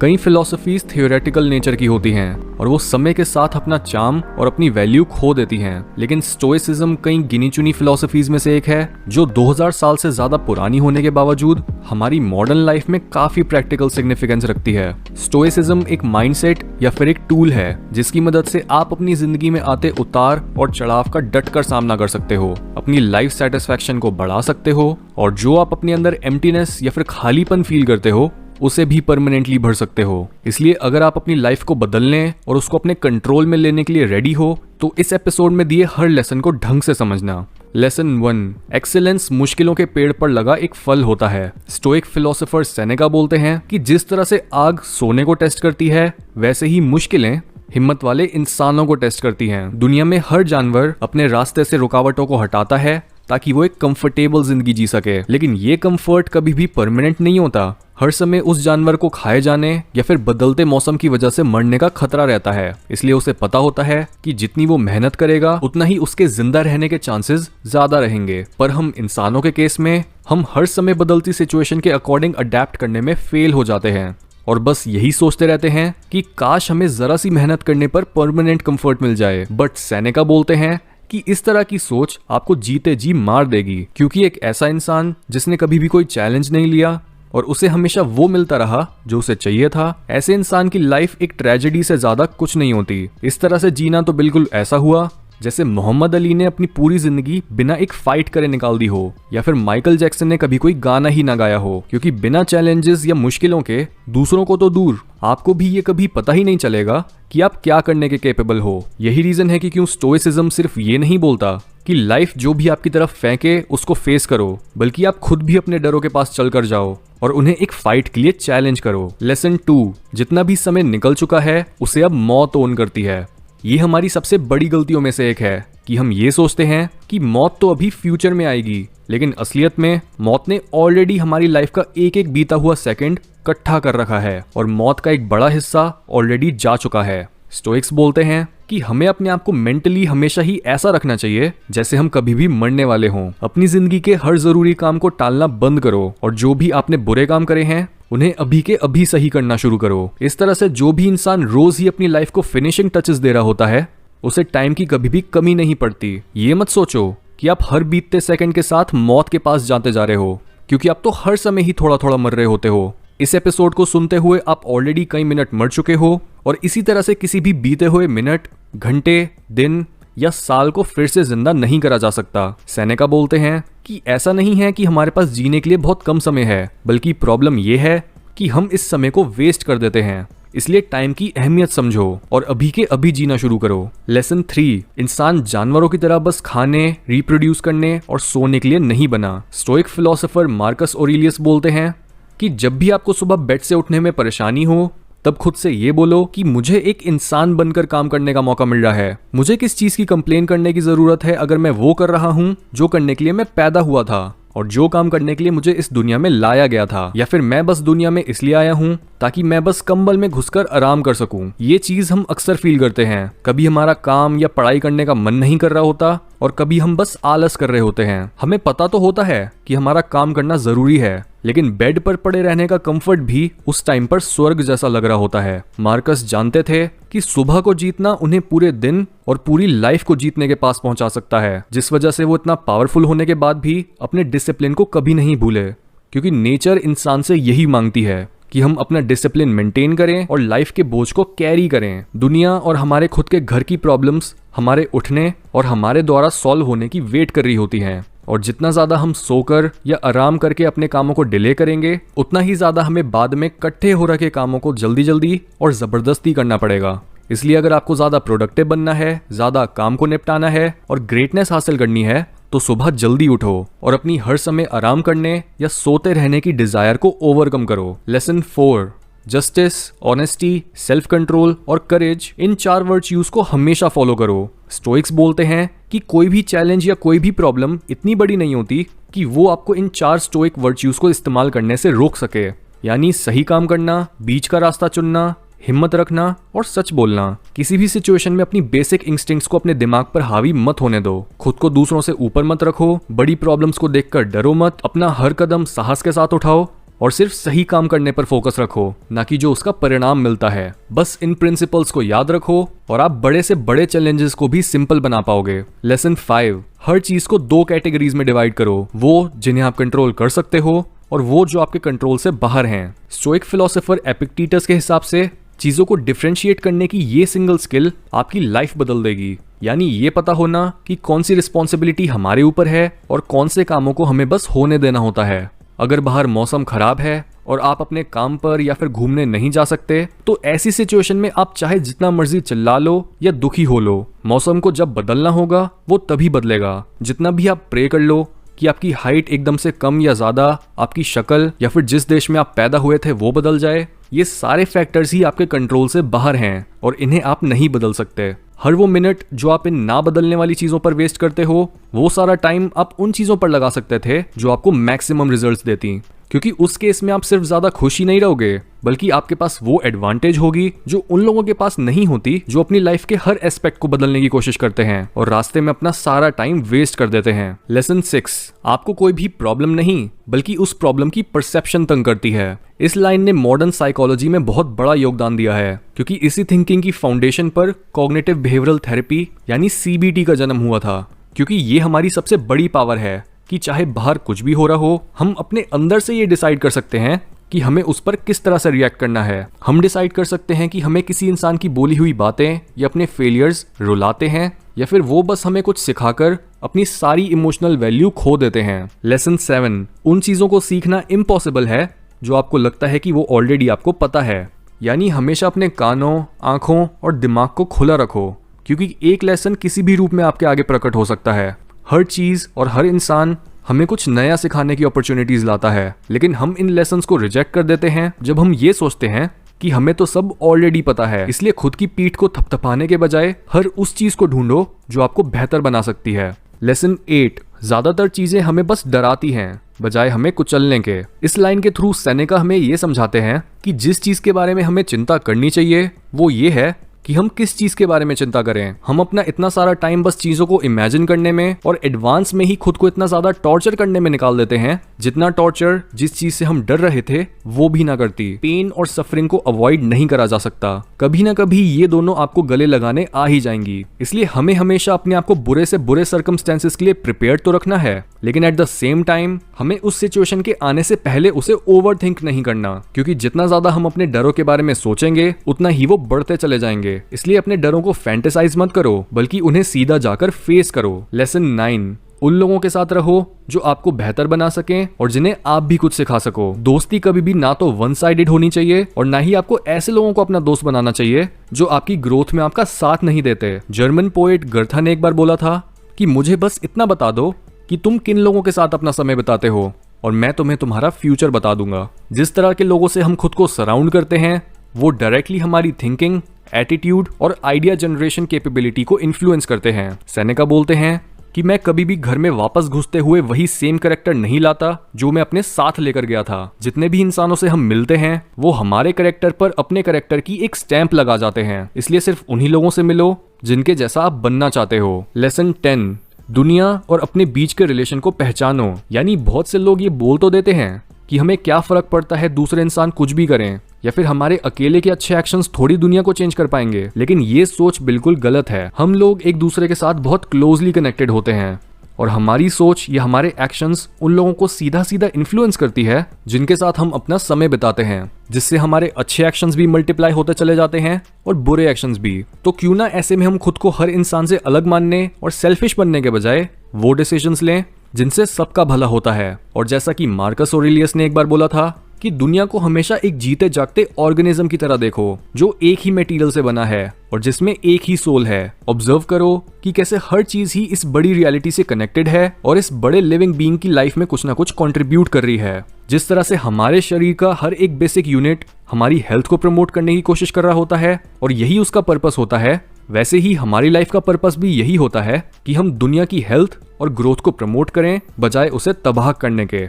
कई philosophies theoretical nature की होती हैं और वो समय के साथ अपना चार्म और अपनी वैल्यू खो देती हैं, लेकिन स्टोइसिज्म कई गिनी चुनी फिलॉसफीज में से एक है जो 2000 साल से ज्यादा पुरानी होने के बावजूद हमारी मॉडर्न लाइफ में काफी प्रैक्टिकल सिग्निफिकेंस रखती है। स्टोइसिज्म एक माइंडसेट या फिर एक टूल है जिसकी मदद से आप अपनी जिंदगी में आते उतार और चढ़ाव का डटकर सामना कर सकते हो, अपनी लाइफ सेटिस्फैक्शन को बढ़ा सकते हो और जो आप अपने अंदर एम्प्टीनेस या फिर खालीपन फील करते हो उसे भी परमानेंटली भर सकते हो। इसलिए अगर आप अपनी लाइफ को बदलने और उसको अपने कंट्रोल में लेने के लिए रेडी हो तो इस एपिसोड में दिए हर लेसन को ढंग से समझना। लेसन 1, एक्सीलेंस मुश्किलों के पेड़ पर लगा एक फल होता है। स्टोइक फिलोसोफर सेनेका बोलते हैं कि जिस तरह से आग सोने को टेस्ट करती है वैसे ही मुश्किलें हिम्मत वाले इंसानों को टेस्ट करती हैं। दुनिया में हर जानवर अपने रास्ते से रुकावटों को हटाता है ताकि वो एक कंफर्टेबल जिंदगी जी सके, लेकिन ये कंफर्ट कभी भी परमानेंट नहीं होता। हर समय उस जानवर को खाए जाने या फिर बदलते मौसम की वजह से मरने का खतरा रहता है। इसलिए उसे पता होता है कि जितनी वो मेहनत करेगा उतना ही उसके जिंदा रहने के चांसेस ज्यादा रहेंगे। पर हम इंसानों के केस में हम हर समय बदलती सिचुएशन के अकॉर्डिंग अडेप्ट करने में फेल हो जाते हैं और बस यही सोचते रहते हैं कि काश हमें जरा सी मेहनत करने पर परमानेंट कंफर्ट मिल जाए। बट सेनेका बोलते हैं कि इस तरह की सोच आपको जीते जी मार देगी, क्योंकि एक ऐसा इंसान जिसने कभी भी कोई चैलेंज नहीं लिया और उसे हमेशा वो मिलता रहा जो उसे चाहिए था, ऐसे इंसान की लाइफ एक ट्रेजेडी से ज्यादा कुछ नहीं होती। इस तरह से जीना तो बिल्कुल ऐसा हुआ जैसे मोहम्मद अली ने अपनी पूरी जिंदगी बिना एक फाइट करे निकाल दी हो, या फिर माइकल जैक्सन ने कभी कोई गाना ही ना गाया हो, क्योंकि बिना चैलेंजेस या मुश्किलों के दूसरों को तो दूर आपको भी ये कभी पता ही नहीं चलेगा कि आप क्या करने के कैपेबल हो। यही रीजन है कि क्यों स्टोइसिज्म सिर्फ ये नहीं बोलता कि लाइफ जो भी आपकी तरफ फेंके उसको फेस करो, बल्कि आप खुद भी अपने डरों के पास चलकर जाओ और उन्हें एक फाइट के लिए चैलेंज करो। लेसन 2, जितना भी समय निकल चुका है उसे अब मौत ओन करती है। ये हमारी सबसे बड़ी गलतियों में से एक है कि हम ये सोचते हैं कि मौत तो अभी फ्यूचर में आएगी, लेकिन असलियत में मौत ने ऑलरेडी हमारी लाइफ का एक एक बीता हुआ सेकंड इकट्ठा कर रखा है और मौत का एक बड़ा हिस्सा ऑलरेडी जा चुका है। स्टोइक्स बोलते हैं कि हमें अपने आप को मेंटली हमेशा ही ऐसा रखना चाहिए जैसे हम कभी भी मरने वाले हों। अपनी जिंदगी के हर जरूरी काम को टालना बंद करो और जो भी आपने बुरे काम करे हैं उन्हें अभी के अभी सही करना शुरू करो। इस तरह से जो भी इंसान रोज ही अपनी लाइफ को फिनिशिंग टचेस दे रहा होता है उसे टाइम की कभी भी कमी नहीं पड़ती। ये मत सोचो कि आप हर बीतते सेकंड के साथ मौत के पास जाते जा रहे हो, क्योंकि आप तो हर समय ही थोड़ा थोड़ा मर रहे होते हो। इस एपिसोड को सुनते हुए आप ऑलरेडी कई मिनट मर चुके हो और इसी तरह से किसी भी बीते हुए मिनट, घंटे, दिन या साल को फिर से जिंदा नहीं करा जा सकता। सेनेका बोलते हैं कि ऐसा नहीं है कि हमारे पास जीने के लिए बहुत कम समय है, बल्कि प्रॉब्लम यह है कि हम इस समय को वेस्ट कर देते हैं। इसलिए टाइम की अहमियत समझो और अभी के अभी जीना शुरू करो। लेसन 3, इंसान जानवरों की तरह बस खाने, रिप्रोड्यूस करने और सोने के लिए नहीं बना। स्टोइक फिलोसोफर मार्कस ऑरेलियस बोलते हैं कि जब भी आपको सुबह बेड से उठने में परेशानी हो तब खुद से ये बोलो कि मुझे एक इंसान बनकर काम करने का मौका मिल रहा है। मुझे किस चीज की कंप्लेन करने की जरूरत है अगर मैं वो कर रहा हूँ जो करने के लिए मैं पैदा हुआ था और जो काम करने के लिए मुझे इस दुनिया में लाया गया था, या फिर मैं बस दुनिया में इसलिए आया हूँ ताकि मैं बस कंबल में घुसकर आराम कर सकूं। ये चीज हम अक्सर फील करते हैं। कभी हमारा काम या पढ़ाई करने का मन नहीं कर रहा होता और कभी हम बस आलस कर रहे होते हैं। हमें पता तो होता है कि हमारा काम करना जरूरी है, लेकिन बेड पर पड़े रहने का कंफर्ट भी उस टाइम पर स्वर्ग जैसा लग रहा होता है। मार्कस जानते थे कि सुबह को जीतना उन्हें पूरे दिन और पूरी लाइफ को जीतने के पास पहुंचा सकता है, जिस वजह से वो इतना पावरफुल होने के बाद भी अपने डिसिप्लिन को कभी नहीं भूले, क्योंकि नेचर इंसान से यही मांगती है कि हम अपना डिसिप्लिन मेंटेन करें और लाइफ के बोझ को कैरी करें। दुनिया और हमारे खुद के घर की प्रॉब्लम्स हमारे उठने और हमारे द्वारा सॉल्व होने की वेट कर रही होती हैं, और जितना ज्यादा हम सोकर या आराम करके अपने कामों को डिले करेंगे उतना ही ज्यादा हमें बाद में इकट्ठे हो रखे कामों को जल्दी जल्दी और जबरदस्ती करना पड़ेगा। इसलिए अगर आपको ज्यादा प्रोडक्टिव बनना है, ज्यादा काम को निपटाना है और ग्रेटनेस हासिल करनी है तो सुबह जल्दी उठो और अपनी हर समय आराम करने या सोते रहने की डिजायर को ओवरकम करो। Lesson 4, justice, honesty, self control और करेज, इन 4 वर्च्यूज को हमेशा फॉलो करो। स्टोइक्स बोलते हैं कि कोई भी चैलेंज या कोई भी प्रॉब्लम इतनी बड़ी नहीं होती कि वो आपको इन 4 स्टोइक वर्च्यूज को इस्तेमाल करने से रोक सके, यानी सही काम करना, बीच का रास्ता चुनना, हिम्मत रखना और सच बोलना। किसी भी सिचुएशन में अपनी बेसिक इंस्टिंक्ट्स को अपने दिमाग पर हावी मत होने दो। खुद को दूसरों से ऊपर मत रखो, बड़ी प्रॉब्लम्स को देखकर डरो मत, अपना हर कदम साहस के साथ उठाओ और सिर्फ सही काम करने पर फोकस रखो, ना कि जो उसका परिणाम मिलता है। बस इन प्रिंसिपल्स को याद रखो और आप बड़े से बड़े चैलेंजेस को भी सिंपल बना पाओगे। लेसन 5, हर चीज को 2 कैटेगरीज में डिवाइड करो, वो जिन्हें आप कंट्रोल कर सकते हो और वो जो आपके कंट्रोल से बाहर हैं। स्टोइक फिलोसोफर एपिक्टेटस के हिसाब से चीजों को डिफरेंशिएट करने की ये सिंगल स्किल आपकी लाइफ बदल देगी। यानी ये पता होना कि कौन सी रिस्पॉन्सिबिलिटी हमारे ऊपर है और कौन से कामों को हमें बस होने देना होता है। अगर बाहर मौसम खराब है और आप अपने काम पर या फिर घूमने नहीं जा सकते, तो ऐसी सिचुएशन में आप चाहे जितना मर्जी चिल्ला लो या दुखी हो लो, मौसम को जब बदलना होगा वो तभी बदलेगा। जितना भी आप प्रे कर लो कि आपकी हाइट एकदम से कम या ज्यादा, आपकी शक्ल या फिर जिस देश में आप पैदा हुए थे वो बदल जाए, ये सारे फैक्टर्स ही आपके कंट्रोल से बाहर हैं और इन्हें आप नहीं बदल सकते। हर वो मिनट जो आप इन ना बदलने वाली चीजों पर वेस्ट करते हो, वो सारा टाइम आप उन चीजों पर लगा सकते थे जो आपको मैक्सिमम रिजल्ट्स देती, क्योंकि उस केस में आप सिर्फ ज्यादा खुश ही नहीं रहोगे, बल्कि आपके पास वो एडवांटेज होगी जो उन लोगों के पास नहीं होती, जो अपनी लाइफ के हर एस्पेक्ट को बदलने की कोशिश करते हैं और रास्ते में अपना सारा टाइम वेस्ट कर देते हैं। लेसन 6, आपको कोई भी प्रॉब्लम नहीं बल्कि उस प्रॉब्लम की परसेप्शन तंग करती है। इस लाइन ने मॉडर्न साइकोलॉजी में बहुत बड़ा योगदान दिया है, क्योंकि इसी थिंकिंग की फाउंडेशन पर कॉग्निटिव बिहेवियरल थेरेपी यानी CBT का जन्म हुआ था। क्योंकि ये हमारी सबसे बड़ी पावर है कि चाहे बाहर कुछ भी हो रहा हो, हम अपने अंदर से ये डिसाइड कर सकते हैं कि हमें उस पर किस तरह से रिएक्ट करना है। हम डिसाइड कर सकते हैं कि हमें किसी इंसान की बोली हुई बातें या अपने फेलियर्स रुलाते हैं, या फिर वो बस हमें कुछ सिखाकर अपनी सारी इमोशनल वैल्यू खो देते हैं। लेसन 7, उन चीजों को सीखना इम्पॉसिबल है जो आपको लगता है कि वो ऑलरेडी आपको पता है। यानी हमेशा अपने कानों, आंखों और दिमाग को खुला रखो, क्योंकि एक लेसन किसी भी रूप में आपके आगे प्रकट हो सकता है। हर चीज और हर इंसान हमें कुछ नया सिखाने की अपॉर्चुनिटीज लाता है, लेकिन हम इन लेसन्स को रिजेक्ट कर देते हैं जब हम ये सोचते हैं कि हमें तो सब ऑलरेडी पता है। इसलिए खुद की पीठ को थपथपाने के बजाय हर उस चीज को ढूंढो जो आपको बेहतर बना सकती है। लेसन 8, ज्यादातर चीजें हमें बस डराती हैं बजाय हमें कुचलने के। इस लाइन के थ्रू सेनेका हमें ये समझाते हैं कि जिस चीज के बारे में हमें चिंता करनी चाहिए वो ये है कि हम किस चीज के बारे में चिंता करें। हम अपना इतना सारा टाइम बस चीजों को इमेजिन करने में और एडवांस में ही खुद को इतना ज्यादा टॉर्चर करने में निकाल देते हैं, जितना टॉर्चर जिस चीज से हम डर रहे थे वो भी ना करती। पेन और सफरिंग को अवॉइड नहीं करा जा सकता, कभी ना कभी ये दोनों आपको गले लगाने आ ही जाएंगी। इसलिए हमें हमेशा अपने आप को बुरे से बुरे सर्कमस्टेंसेस के लिए प्रिपेयर्ड तो रखना है, लेकिन एट द सेम टाइम हमें उस सिचुएशन के आने से पहले उसे ओवरथिंक नहीं करना, क्योंकि जितना ज्यादा हम अपने डरों के बारे में सोचेंगे उतना ही वो बढ़ते चले जाएंगे। इसलिए अपने डरों को फैंटेसाइज मत करो, बल्कि उन्हें सीधा जाकर फेस करो। लेसन 9, उन लोगों के साथ रहो जो आपको बेहतर बना सकें और जिन्हें आप भी कुछ सिखा सको। दोस्ती कभी भी ना तो वन साइडेड होनी चाहिए और ना ही आपको ऐसे लोगों को अपना दोस्त बनाना चाहिए जो आपकी ग्रोथ में आपका साथ नहीं देते। जर्मन पोएट गर्था ने एक बार बोला था कि मुझे बस इतना बता दो कि तुम किन लोगों के साथ अपना समय बिताते हो और मैं तुम्हें तुम्हारा फ्यूचर बता दूंगा। जिस तरह के लोगों से हम खुद को सराउंड करते हैं वो डायरेक्टली हमारी थिंकिंग, एटीट्यूड और आइडिया जनरेशन कैपेबिलिटी को इन्फ्लुएंस करते हैं। सेनेका बोलते हैं कि मैं कभी भी घर में वापस घुसते हुए वही सेम कैरेक्टर नहीं लाता जो मैं अपने साथ लेकर गया था। जितने भी इंसानों से हम मिलते हैं वो हमारे कैरेक्टर पर अपने कैरेक्टर की एक स्टैंप लगा जाते हैं, इसलिए सिर्फ उन्हीं लोगों से मिलो जिनके जैसा आप बनना चाहते हो। लेसन 10, दुनिया और अपने बीच के रिलेशन को पहचानो। यानी बहुत से लोग ये बोल तो देते हैं कि हमें क्या फर्क पड़ता है दूसरे इंसान कुछ भी करें, या फिर हमारे अकेले के अच्छे एक्शंस थोड़ी दुनिया को चेंज कर पाएंगे, लेकिन ये सोच बिल्कुल गलत है। हम लोग एक दूसरे के साथ बहुत क्लोजली कनेक्टेड होते हैं और हमारी सोच या हमारे एक्शंस उन लोगों को सीधा सीधा इन्फ्लुएंस करती है जिनके साथ हम अपना समय बिताते हैं, जिससे हमारे अच्छे एक्शंस भी मल्टीप्लाई होते चले जाते हैं और बुरे एक्शंस भी। तो क्यों ना ऐसे में हम खुद को हर इंसान से अलग मानने और सेल्फिश बनने के बजाय वो डिसीजंस लें जिनसे सबका भला होता है। और जैसा कि मार्कस ऑरेलियस ने एक बार बोला था कि दुनिया को हमेशा एक जीते जागते ऑर्गेनिज्म की तरह देखो जो एक ही मटेरियल से बना है और जिसमें एक ही सोल है। ऑब्जर्व करो कि कैसे हर चीज ही इस बड़ी रियलिटी से कनेक्टेड है और इस बड़े लिविंग बीइंग की लाइफ में कुछ ना कुछ कंट्रीब्यूट कर रही है। जिस तरह से हमारे शरीर का हर एक बेसिक यूनिट हमारी हेल्थ को प्रमोट करने की कोशिश कर रहा होता है और यही उसका पर्पस होता है, वैसे ही हमारी लाइफ का पर्पस भी यही होता है कि हम दुनिया की हेल्थ और ग्रोथ को प्रमोट करें बजाय उसे तबाह करने के।